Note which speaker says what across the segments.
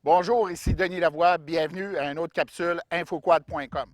Speaker 1: Bonjour, ici Denis Lavoie. Bienvenue à une autre capsule infoquad.com.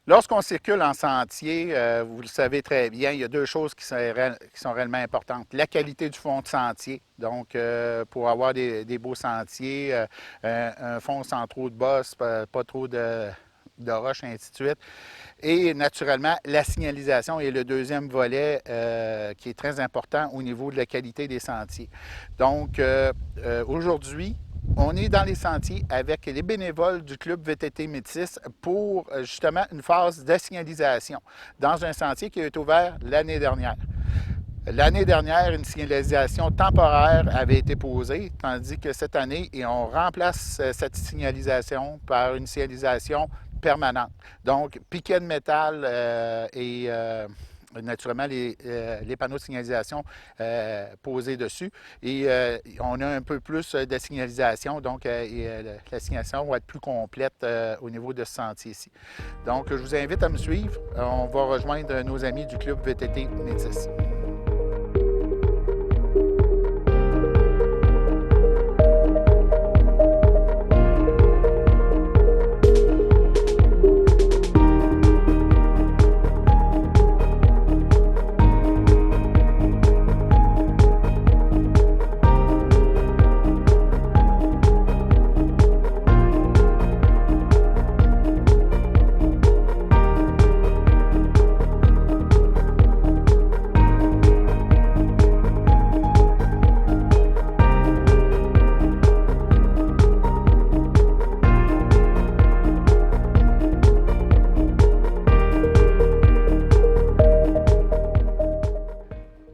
Speaker 1: Lorsqu'on circule en sentier, vous le savez très bien, il y a deux choses qui sont réellement importantes. La qualité du fond de sentier, donc pour avoir des beaux sentiers, un fond sans trop de bosses, pas trop de roches, et ainsi de suite. Et naturellement, la signalisation est le deuxième volet qui est très important au niveau de la qualité des sentiers. Donc aujourd'hui, on est dans les sentiers avec les bénévoles du club VTT Métis pour justement une phase de signalisation dans un sentier qui a été ouvert l'année dernière. L'année dernière, une signalisation temporaire avait été posée, tandis que cette année, on remplace cette signalisation par une signalisation permanente. Donc, piquet de métal et naturellement les panneaux de signalisation posés dessus. Et on a un peu plus de signalisation, donc la signalisation va être plus complète au niveau de ce sentier-ci. Donc, je vous invite à me suivre. On va rejoindre nos amis du club VTT Métis.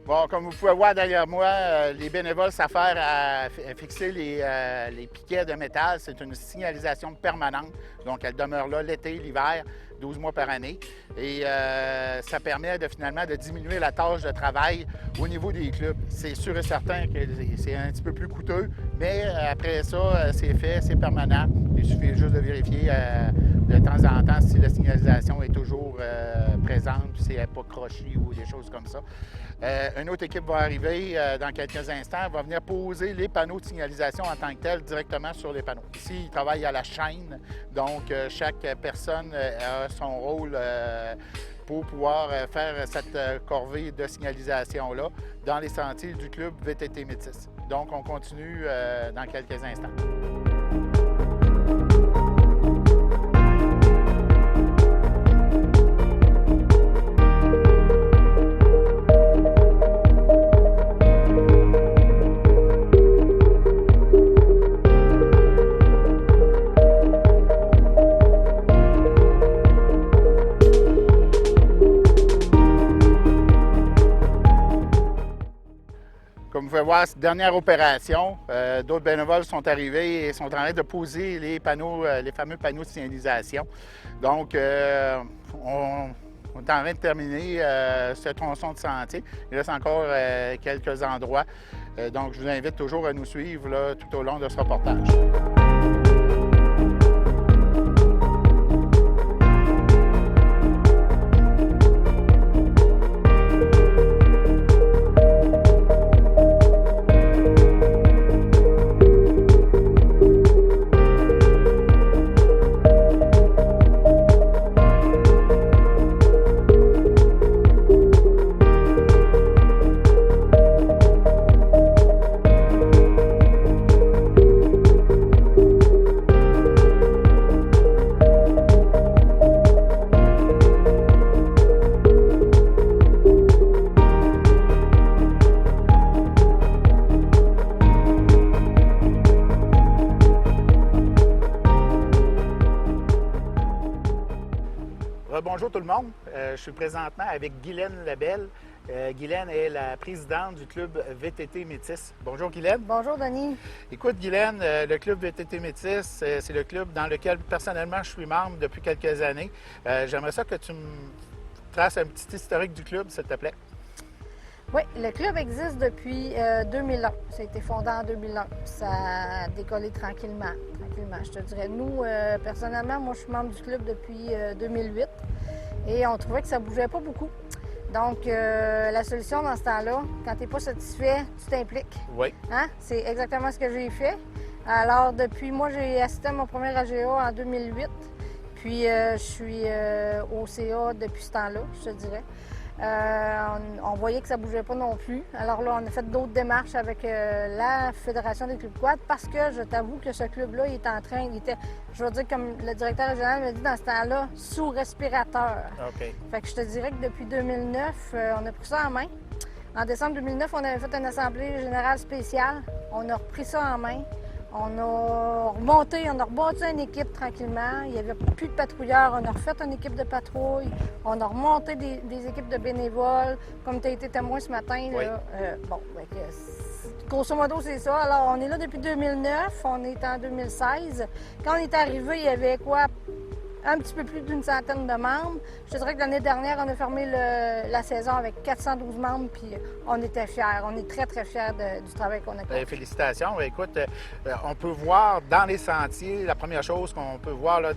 Speaker 1: Bon, comme vous pouvez voir derrière moi, les bénévoles s'affairent à fixer les piquets de métal. C'est une signalisation permanente, donc elle demeure là l'été, l'hiver, 12 mois par année. Et ça permet finalement de diminuer la tâche de travail au niveau des clubs. C'est sûr et certain que c'est un petit peu plus coûteux, mais après ça, c'est fait, c'est permanent. Il suffit juste de vérifier de temps en temps si la signalisation est toujours présente, si elle n'est pas crochée ou des choses comme ça. Une autre équipe va arriver dans quelques instants, va venir poser les panneaux de signalisation en tant que tels directement sur les panneaux. Ici, ils travaillent à la chaîne, donc chaque personne a son rôle pour pouvoir faire cette corvée de signalisation-là dans les sentiers du club VTT Métis. Donc, on continue dans quelques instants. Comme vous pouvez voir, cette dernière opération, d'autres bénévoles sont arrivés et sont en train de poser les panneaux, les fameux panneaux de signalisation. Donc, on est en train de terminer ce tronçon de sentier. Il reste encore quelques endroits. Donc, je vous invite toujours à nous suivre là, tout au long de ce reportage. je suis présentement avec Guylaine Lebel. Guylaine est la présidente du club VTT Métis. Bonjour Guylaine.
Speaker 2: Bonjour Denis.
Speaker 1: Écoute Guylaine, le club VTT Métis, c'est le club dans lequel personnellement je suis membre depuis quelques années. J'aimerais ça que tu me traces un petit historique du club, s'il te plaît.
Speaker 2: Oui, le club existe depuis 2001. Ça a été fondé en 2001. Ça a décollé tranquillement. Je te dirais, nous, personnellement, moi, je suis membre du club depuis 2008 et on trouvait que ça ne bougeait pas beaucoup. Donc, la solution dans ce temps-là, quand tu n'es pas satisfait, tu t'impliques.
Speaker 1: Oui.
Speaker 2: Hein? C'est exactement ce que j'ai fait. Alors, depuis, moi, j'ai assisté à mon premier AGA en 2008. Puis, je suis au CA depuis ce temps-là, je te dirais. On voyait que ça ne bougeait pas non plus. Alors là, on a fait d'autres démarches avec la Fédération des clubs quad parce que je t'avoue que ce club-là, il était, je veux dire, comme le directeur régional me dit dans ce temps-là, sous respirateur.
Speaker 1: OK.
Speaker 2: Fait que je te dirais que depuis 2009, on a pris ça en main. En décembre 2009, on avait fait une assemblée générale spéciale. On a repris ça en main. On a rebâti une équipe tranquillement. Il n'y avait plus de patrouilleurs. On a refait une équipe de patrouille. On a remonté des équipes de bénévoles. Comme tu as été témoin ce matin,
Speaker 1: oui.
Speaker 2: là, grosso modo, c'est ça. Alors, on est là depuis 2009. On est en 2016. Quand on est arrivé, il y avait quoi? Un petit peu plus d'une centaine de membres. Je te dirais que l'année dernière, on a fermé la saison avec 412 membres, puis on était fiers. On est très, très fiers du travail qu'on a fait.
Speaker 1: Félicitations. Écoute, on peut voir dans les sentiers, la première chose qu'on peut voir, là,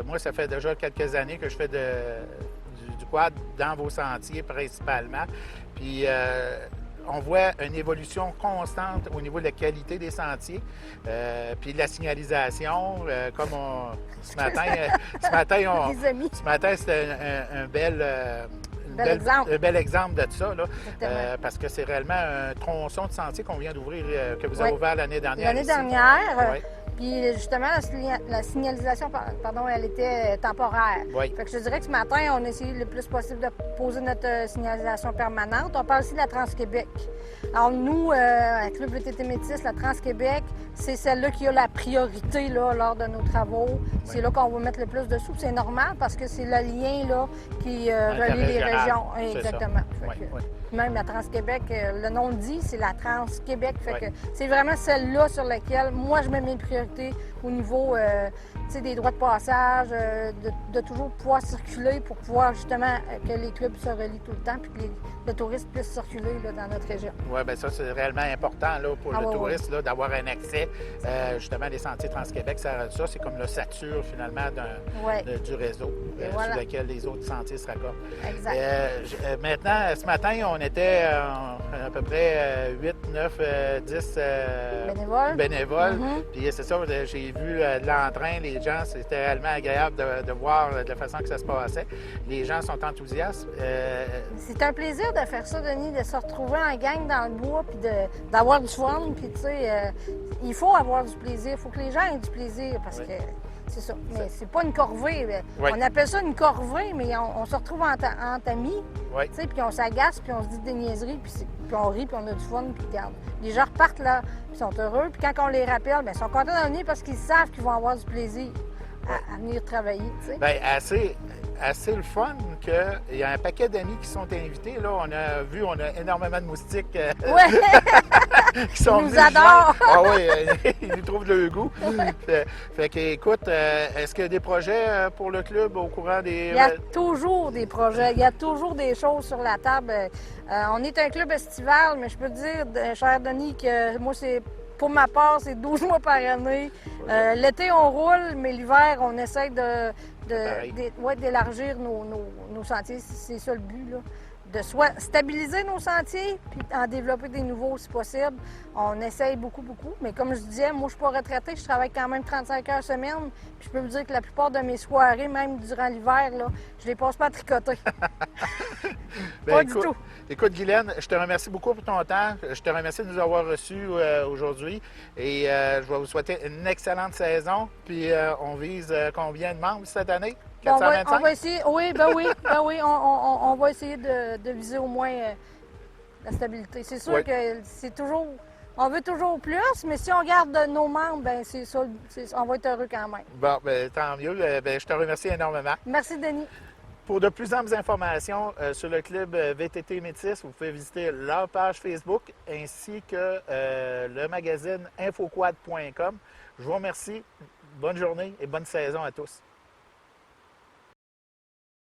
Speaker 1: moi, ça fait déjà quelques années que je fais du quad dans vos sentiers principalement. Puis, on voit une évolution constante au niveau de la qualité des sentiers, puis de la signalisation, comme ce matin, c'était un bel exemple de ça, là, parce que c'est réellement un tronçon de sentier qu'on vient d'ouvrir, que vous avez ouvert l'année dernière.
Speaker 2: L'année dernière. Puis justement, la signalisation, elle était temporaire.
Speaker 1: Oui.
Speaker 2: Fait que je te dirais que ce matin, on a essayé le plus possible de poser notre signalisation permanente. On parle aussi de la Trans-Québec. Alors nous, avec le VTT Métis, la Trans-Québec, c'est celle-là qui a la priorité là, lors de nos travaux. Oui. C'est là qu'on va mettre le plus de sous. C'est normal parce que c'est le lien là, qui relie les régions. Exactement. Même la Trans-Québec, le nom le dit, c'est la Trans-Québec. Fait que c'est vraiment celle-là sur laquelle moi je mets mes priorités au niveau des droits de passage, de toujours pouvoir circuler pour pouvoir justement que les clubs se relient tout le temps puis que les touristes puissent circuler là, dans notre région.
Speaker 1: Oui, bien ça, c'est réellement important là, pour le touriste d'avoir un accès. Justement, les sentiers Trans-Québec, ça, c'est comme l'ossature finalement du réseau sur lequel les autres sentiers se raccordent.
Speaker 2: Exact.
Speaker 1: Maintenant, ce matin, on était à peu près 8, 9, 10 bénévoles. Puis c'est ça, j'ai vu l'entrain, les gens, c'était réellement agréable de voir de la façon que ça se passait. Les gens sont enthousiastes.
Speaker 2: C'est un plaisir de faire ça, Denis, de se retrouver en gang dans le bois, puis d'avoir du fun. Puis tu sais, il faut avoir du plaisir. Il faut que les gens aient du plaisir parce que c'est ça. Mais c'est pas une corvée. On appelle ça une corvée, mais on se retrouve entre amis, tu sais, puis on s'agace, puis on se dit des niaiseries, puis on rit, puis on a du fun, puis regarde. Les gens repartent là, puis sont heureux, puis quand on les rappelle, bien, ils sont contents de venir parce qu'ils savent qu'ils vont avoir du plaisir à venir travailler, tu sais.
Speaker 1: Bien, assez le fun qu'il y a un paquet d'amis qui sont invités. Là, on a énormément de moustiques qui sont
Speaker 2: ils nous adorent.
Speaker 1: Ah oui, ils nous trouvent le goût. Fait que, écoute, est-ce qu'il y a des projets pour le club au courant des...
Speaker 2: Il y a toujours des projets, il y a toujours des choses sur la table. On est un club estival, mais je peux te dire, cher Denis, que moi, pour ma part, c'est 12 mois par année. L'été, on roule, mais l'hiver, on essaie d'élargir nos sentiers. C'est ça le but, là. De soit stabiliser nos sentiers, puis en développer des nouveaux si possible. On essaye beaucoup. Mais comme je disais, moi, je ne suis pas retraitée. Je travaille quand même 35 heures semaine. Puis je peux vous dire que la plupart de mes soirées, même durant l'hiver, là, je les passe pas à tricoter. Pas du tout.
Speaker 1: Écoute, Guylaine, je te remercie beaucoup pour ton temps. Je te remercie de nous avoir reçus aujourd'hui. Et je vais vous souhaiter une excellente saison. Puis on vise combien de membres cette année? 425?
Speaker 2: On va essayer, on va essayer de viser au moins la stabilité. C'est sûr que c'est toujours... On veut toujours plus, mais si on garde nos membres, bien, c'est ça, on va être heureux quand même.
Speaker 1: Bon, bien, tant mieux. Je te remercie énormément.
Speaker 2: Merci, Denis.
Speaker 1: Pour de plus amples informations sur le club VTT Métis, vous pouvez visiter leur page Facebook ainsi que le magazine infoquad.com. Je vous remercie. Bonne journée et bonne saison à tous.